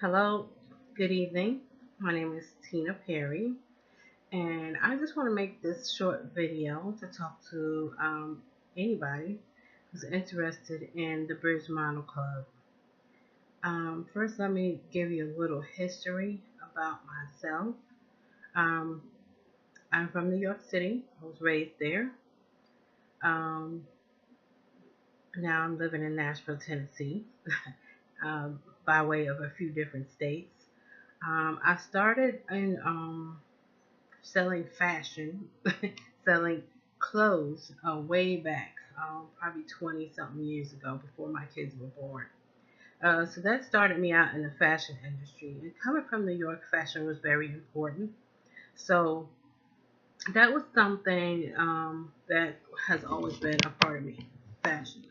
Hello, good evening. My name is Tina Perry, and I just want to make this short video to talk to anybody who's interested in the Bridge Model Club. First, let me give you a little history about myself. Um, I'm from New York City. I was raised there. Um, Now I'm living in Nashville, Tennessee, by way of a few different states. I started in selling fashion, selling clothes way back, probably 20 something years ago before my kids were born. So that started me out in the fashion industry. And coming from New York, fashion was very important. So that was something that has always been a part of me. Fashion.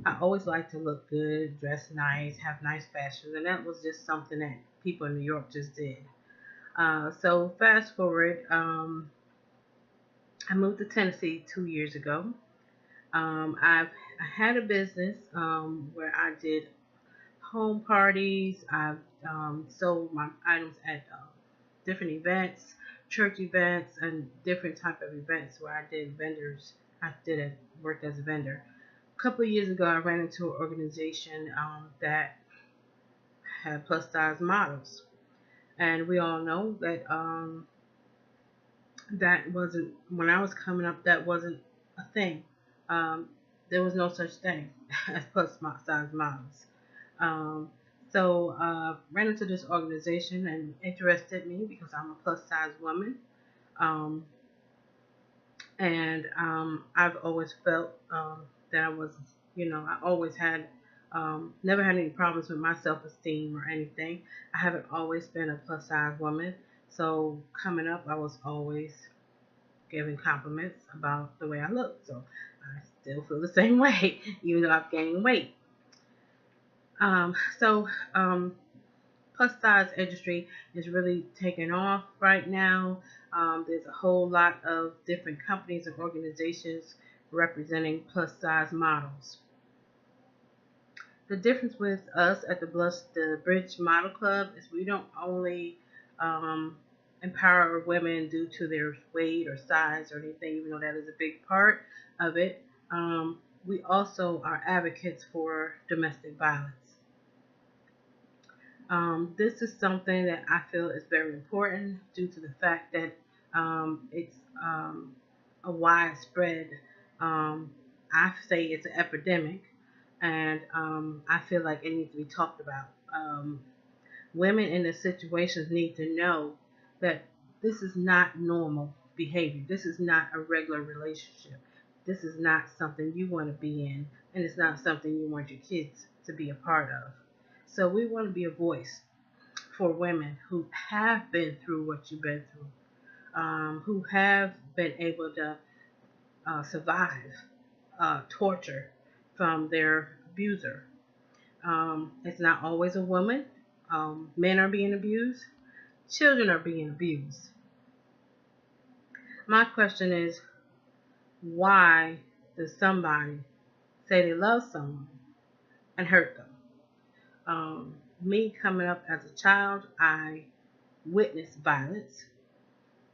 I always like to look good, dress nice, have nice fashion, and that was just something that people in New York just did. So fast forward, I moved to Tennessee 2 years ago. I had a business where I did home parties. I've sold my items at different events, church events, and different type of events where I did vendors. Worked as a vendor. A couple of years ago, I ran into an organization that had plus size models, and we all know that that wasn't when I was coming up. That wasn't a thing. Um, there was no such thing as size models. Um, so ran into this organization and interested me because I'm a plus size woman. Um, and I've always felt that I was, I always had, never had any problems with my self esteem or anything. I haven't always been a plus size woman. So coming up, I was always giving compliments about the way I look. So I still feel the same way, even though I've gained weight. So plus size industry is really taking off right now. There's a whole lot of different companies and organizations representing plus size models. The difference with us at the Bridge Model Club is we don't only um, empower women due to their weight or size or anything, even though that is a big part of it. We also are advocates for domestic violence. This is something that I feel is very important due to the fact that it's a widespread, um, I say it's an epidemic, and I feel like it needs to be talked about. Women in the situations need to know that this is not normal behavior. This is not a regular relationship. This is not something you want to be in, and it's not something you want your kids to be a part of. So we want to be a voice for women who have been through what you've been through, who have been able to survive torture from their abuser. It's not always a woman. Men are being abused. Children are being abused. My question is, why does somebody say they love someone and hurt them? Me coming up as a child, I witnessed violence.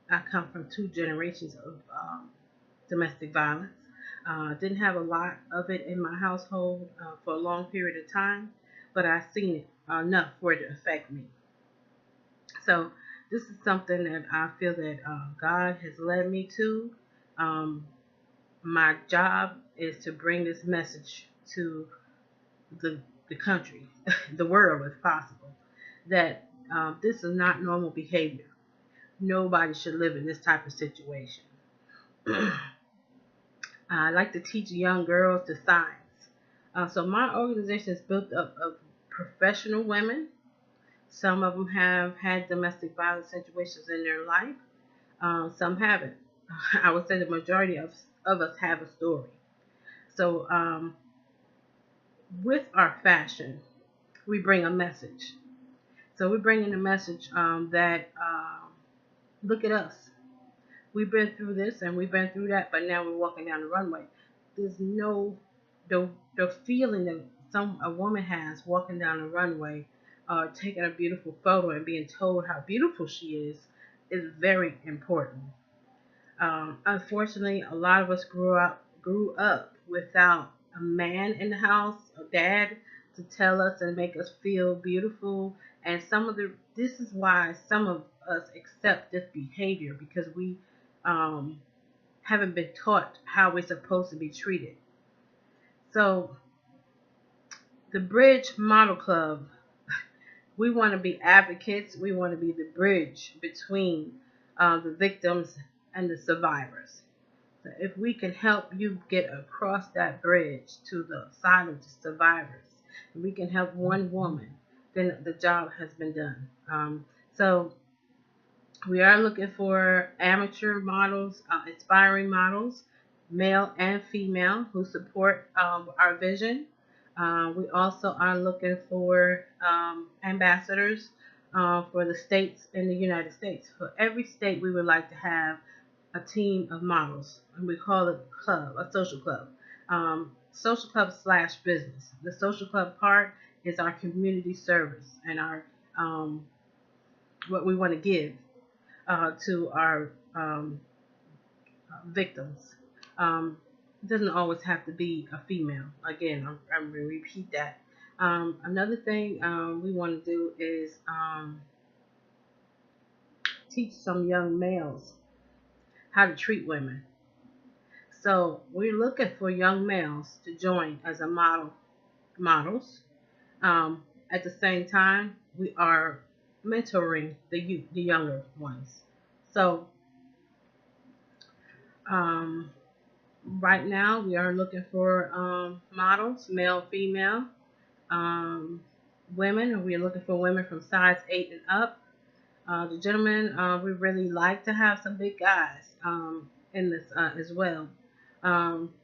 I come from two generations of domestic violence. Didn't have a lot of it in my household for a long period of time, but I've seen it enough for it to affect me. So this is something that I feel that God has led me to. Um, my job is to bring this message to the country, the world if possible, that this is not normal behavior. Nobody should live in this type of situation. I like to teach young girls the signs. So my organization is built up of professional women. Some of them have had domestic violence situations in their life. Some haven't. I would say the majority of us have a story. So with our fashion, we bring a message. So we're bringing a message that look at us. We've been through this and we've been through that, but now we're walking down the runway. There's no the feeling that a woman has walking down the runway. taking a beautiful photo and being told how beautiful she is very important. Unfortunately, a lot of us grew up without a man in the house, a dad to tell us and make us feel beautiful. And this is why some of us accept this behavior, because we um, haven't been taught how we're supposed to be treated. So the Bridge Model Club, we want to be advocates. We want to be the bridge between the victims and the survivors. So if we can help you get across that bridge to the side of the survivors, if we can help one woman, then the job has been done. So we are looking for amateur models, inspiring models, male and female, who support our vision. We also are looking for ambassadors for the states in the United States. For every state, we would like to have a team of models, and we call it a club, a social club. Social club slash business. The social club part is our community service and our what we want to give to our victims. It doesn't always have to be a female. Again, I'm going to repeat that. Another thing we want to do is teach some young males how to treat women. So we're looking for young males to join as a models. At the same time, we are mentoring the younger ones. So um, right now, we are looking for models, male, female, um, women. We are looking for women from size 8 and up. The gentlemen, we really like to have some big guys in this as well. Um,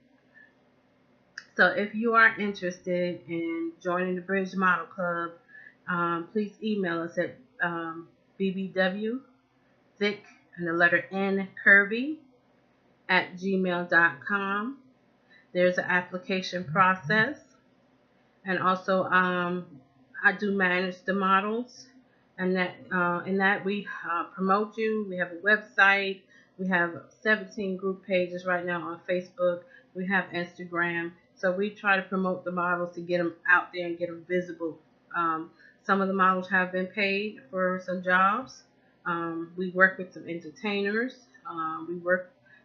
so if you are interested in joining the Bridge Model Club, please email us at bbw, thick, and the letter N, curvy, at gmail.com. There's an application process, and also I do manage the models, and that in that we promote you. We have a website. We have 17 group pages right now on Facebook. We have Instagram. So we try to promote the models to get them out there and get them visible. Um, some of the models have been paid for some jobs. We work with some entertainers.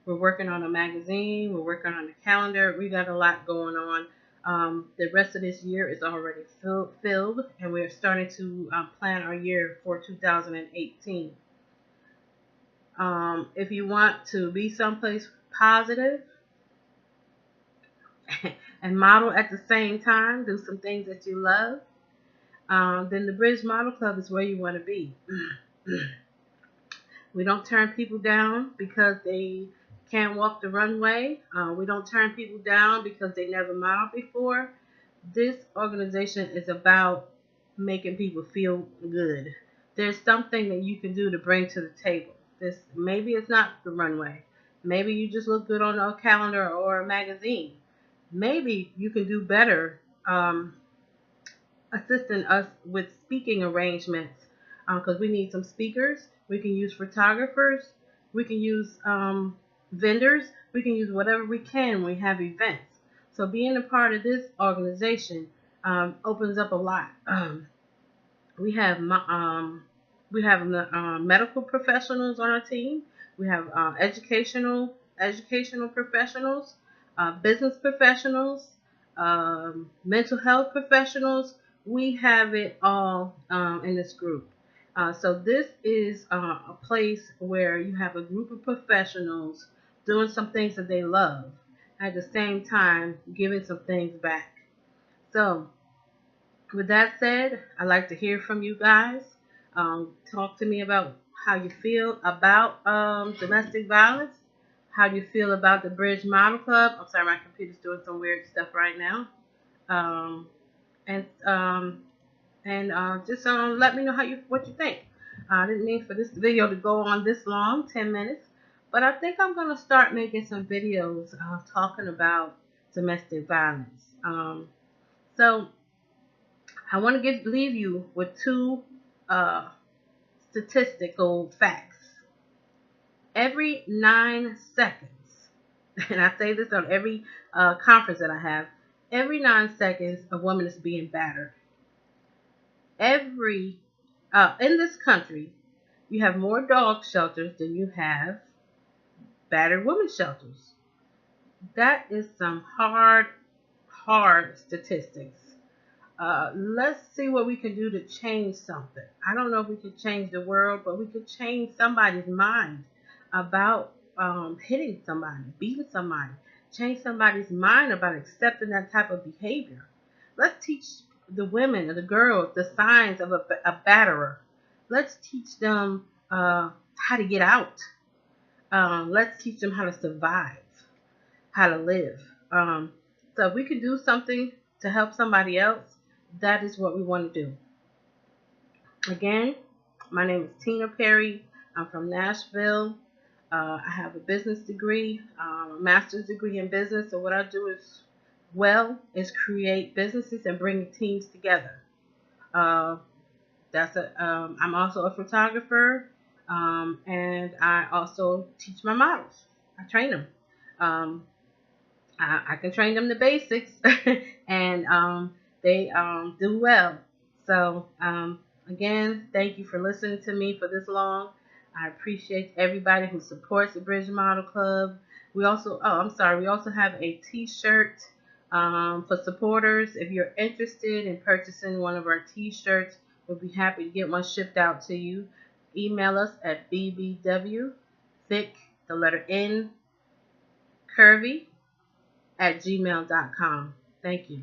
We're working on a magazine. We're working on a calendar. We got a lot going on. The rest of this year is already filled, and we're starting to plan our year for 2018. If you want to be someplace positive and model at the same time, do some things that you love, then the Bridge Model Club is where you want to be. We don't turn people down because they can't walk the runway. We don't turn people down because they never modeled before. This organization is about making people feel good. There's something that you can do to bring to the table. Maybe it's not the runway. Maybe you just look good on a calendar or a magazine. Maybe you can do better assisting us with speaking arrangements, because we need some speakers. We can use photographers. We can use vendors. We can use whatever we can when we have events. So being a part of this organization opens up a lot. We have medical professionals on our team. We have educational professionals, business professionals, mental health professionals. We have it all in this group. So this is a place where you have a group of professionals doing some things that they love, at the same time giving some things back. So with that said, I'd like to hear from you guys. Talk to me about how you feel about domestic violence, how you feel about the Bridge Model Club. I'm sorry, my computer's doing some weird stuff right now. Um, and just let me know what you think. I didn't mean for this video to go on this long, 10 minutes, but I think I'm going to start making some videos talking about domestic violence. So I want to leave you with two statistical facts. Every 9 seconds, and I say this on every conference that I have, every 9 seconds a woman is being battered. In this country, you have more dog shelters than you have battered women shelters. That is some hard statistics. Let's see what we can do to change something. I don't know if we can change the world, but we could change somebody's mind about hitting somebody, beating somebody. Change somebody's mind about accepting that type of behavior. Let's teach the women and the girls the signs of a batterer. Let's teach them how to get out. Let's teach them how to survive, how to live. So if we can do something to help somebody else, that is what we want to do. Again, my name is Tina Perry. I'm from Nashville. I have a business degree, a master's degree in business. So what I do is create businesses and bring teams together. I'm also a photographer, and I also teach my models. I train them. I can train them the basics, and they do well. So again, thank you for listening to me for this long. I appreciate everybody who supports the Bridge Model Club. We also have a T-shirt for supporters. If you're interested in purchasing one of our T-shirts, we'll be happy to get one shipped out to you. Email us at bbwthick, the letter N, curvy, @gmail.com. Thank you.